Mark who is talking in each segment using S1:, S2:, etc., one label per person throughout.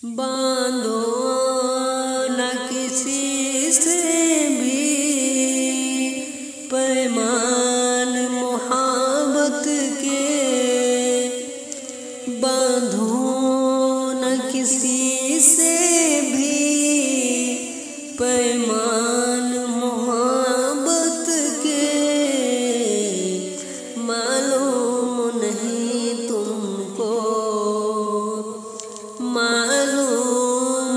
S1: बांधो न किसी से भी पैमान मोहब्बत के, बांधो न किसी से भी पैमान मोहब्बत के। मालूम नहीं तुमको, मालूम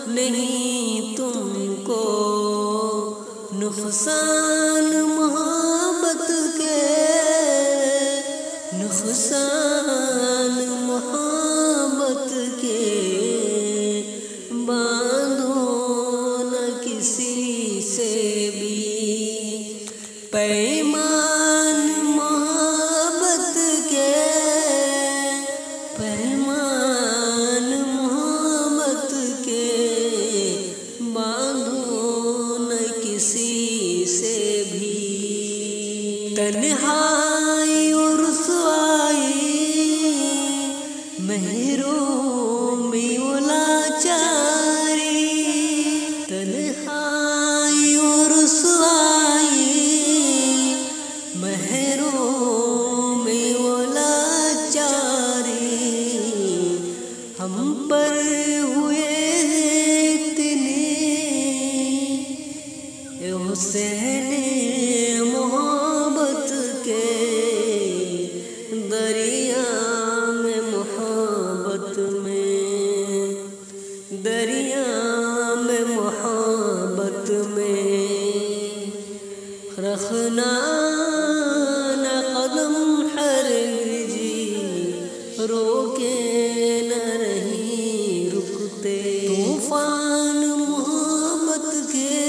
S1: नहीं तुमको नुकसान मोहब्बत के, नुकसान मोहब्बत के। बांधो न किसी से भी पैमान मोहब्बत के, पैमान मोहब्बत के। बांधो न किसी से भी तन्हाई और रुसवाई, महरूमी और लाचारी, तन्हाई और रुसवाई, महरूमी और लाचारी। हम पर हुए इतने हुसैन मोहब्बत के, दरिया में मोहब्बत में, दरिया में मोहब्बत में। रखना न कदम हरगिज़, रोके न नहीं रुकते। तूफान मोहब्बत के,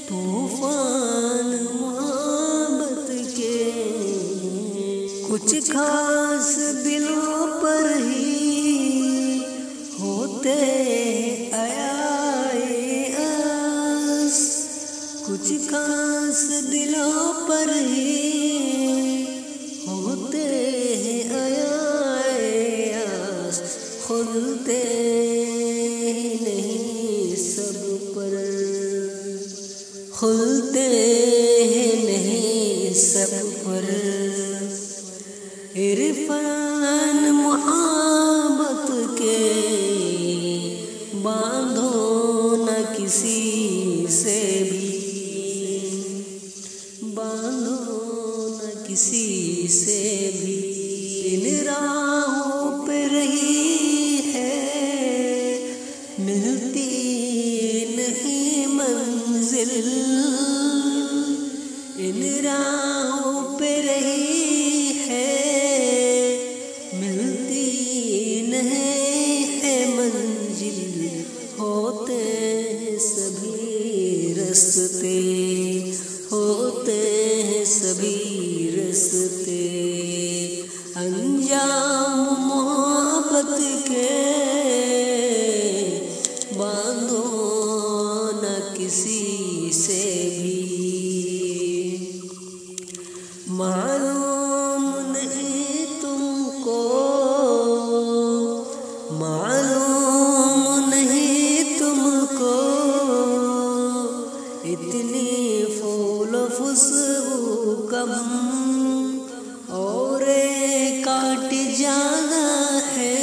S1: तूफान मोहब्बत के। कुछ खास दिलों पर ही होते आए आस, कुछ खास दिलों पर ही होते आए आस। खुलते नहीं सब पर, खुलते नहीं सब पर। इरफान मोहब्बत के, बांधो न किसी से भी, बांधो न किसी से भी। इन राहों पे रही है, मिलती नहीं मंजिल। इन राहों पे रही है, मिलती नहीं है मंजिल। होते सभी रस्ते, होते सभी रस्ते। अंजाम मोहब्बत के, बांधो न किसी से भी। मालूम नहीं तुमको, मालूम नहीं तुमको इतनी फूल खुशबू कम और काट जाना है।